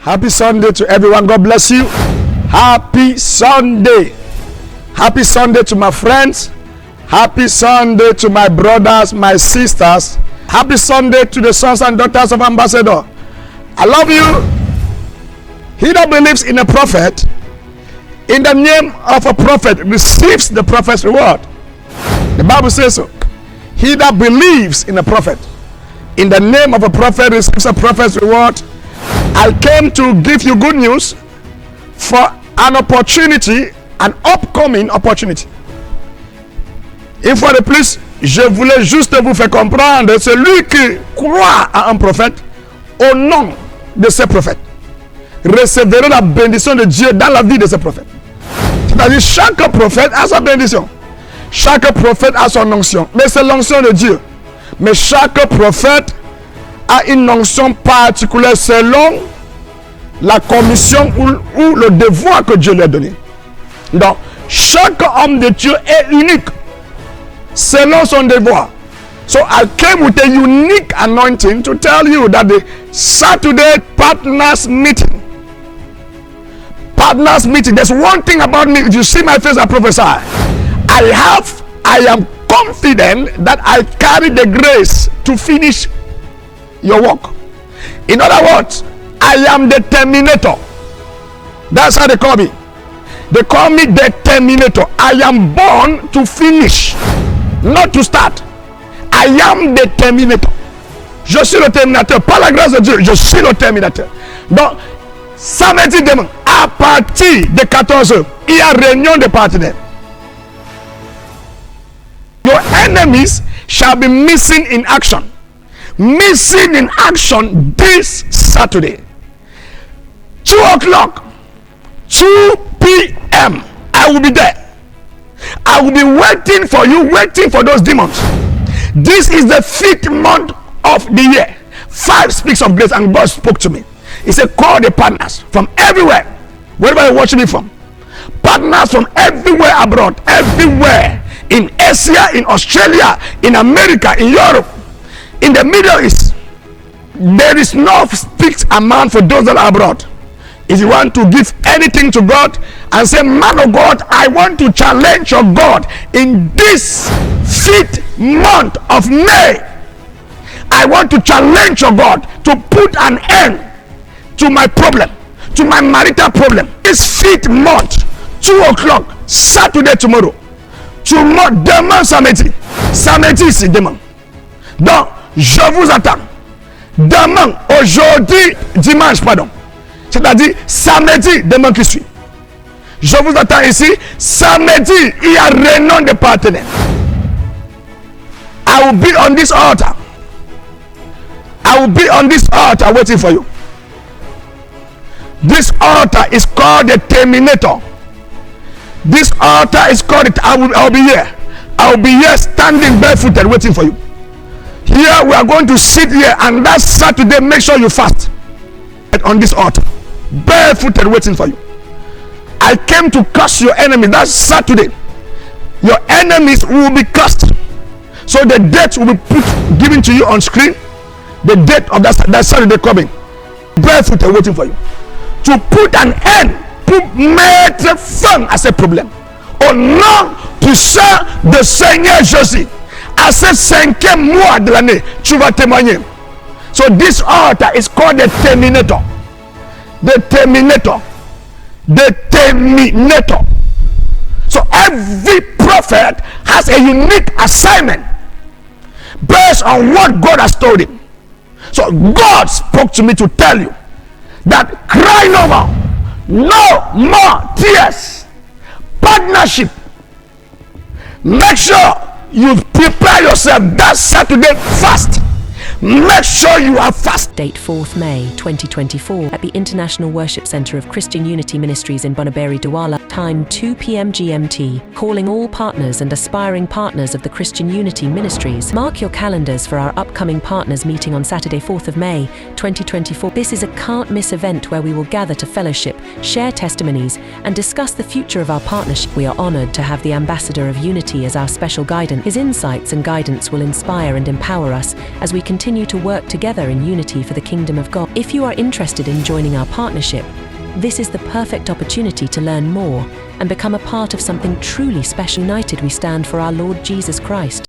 Happy Sunday to everyone. God bless you. Happy Sunday. Happy Sunday to my friends. Happy Sunday to my brothers, my sisters. Happy Sunday to the sons and daughters of Ambassador. I love you. He that believes in a prophet, in the name of a prophet, receives the prophet's reward. The Bible says so. He that believes in a prophet, in the name of a prophet, receives a prophet's reward. I came to give you good news for an opportunity, an upcoming opportunity. Une fois de plus, je voulais juste vous faire comprendre, celui qui croit à un prophète, au nom de ce prophète, recevra la bénédiction de Dieu dans la vie de ce prophète. C'est-à-dire, chaque prophète a sa bénédiction. Chaque prophète a son onction. Mais c'est l'onction de Dieu. Mais chaque prophète a une onction particulière selon la commission ou le devoir que Dieu lui a donné. Donc, chaque homme de Dieu est unique selon son devoir. So I came with a unique anointing to tell you that the Saturday partners meeting, there's one thing about me. If you see my face, I prophesy. I am confident that I carry the grace to finish your work. In other words, I am the terminator. That's how they call me. They call me the terminator. I am born to finish, not to start. I am the terminator. Je suis le terminateur. Par la grâce de Dieu, je suis le terminateur. Donc, samedi demain, à partir de 14h, il y a réunion de partenaires. Your enemies shall be missing in action. Missing in action this Saturday. 2 o'clock, 2 p.m. I will be there. I will be waiting for you, waiting for those demons. This is the 5th month of the year. 5 speaks of grace, and God spoke to me. He said, call the partners from everywhere, wherever you're watching me from. Partners from everywhere abroad, everywhere. In Asia, in Australia, in America, in Europe, in the Middle East. There is no fixed amount for those that are abroad. If you want to give anything to God and say, man of God, I want to challenge your God in this 5th month of May. I want to challenge your God to put an end to my problem, to my marital problem. This 5th month, 2 o'clock, Saturday tomorrow. Demain samedi. Samedi c'est demain. Donc, je vous attends. Demain, aujourd'hui, dimanche, pardon. C'est-à-dire samedi, demain qui suit. Je vous attends ici. Samedi, il y a réunion de partenaires. I will be on this altar. I will be on this altar waiting for you. This altar is called the Terminator. This altar is called it. I will be here. I will be here standing barefooted waiting for you. Here we are going to sit here, and that Saturday make sure you fast on this altar, barefooted waiting for you. I came to curse your enemies. That's Saturday. Your enemies will be cursed. So the date will be given to you on screen. The date of that Saturday coming, barefooted waiting for you, to put an end, pour mettre fin à ces problèmes. Au nom puissant de Seigneur Jésus, à ce 5e mois de l'année, tu vas témoigner. So this altar is called the Terminator. The Terminator. The Terminator. So every prophet has a unique assignment based on what God has told him. So God spoke to me to tell you that cry no more. No more tears. Partnership. Make sure you prepare yourself that Saturday fast. Make sure you are fast. Date 4th May 2024 at the International Worship Centre of Christian Unity Ministries in Bonaberi, Douala. Time 2 p.m. GMT. Calling all partners and aspiring partners of the Christian Unity Ministries. Mark your calendars for our upcoming partners meeting on Saturday 4th of May 2024. This is a can't miss event where we will gather to fellowship, share testimonies and discuss the future of our partnership. We are honoured to have the Ambassador of Unity as our special guidance. His insights and guidance will inspire and empower us as we continue continue to work together in unity for the kingdom of God. If you are interested in joining our partnership, this is the perfect opportunity to learn more and become a part of something truly special. United we stand for our Lord Jesus Christ.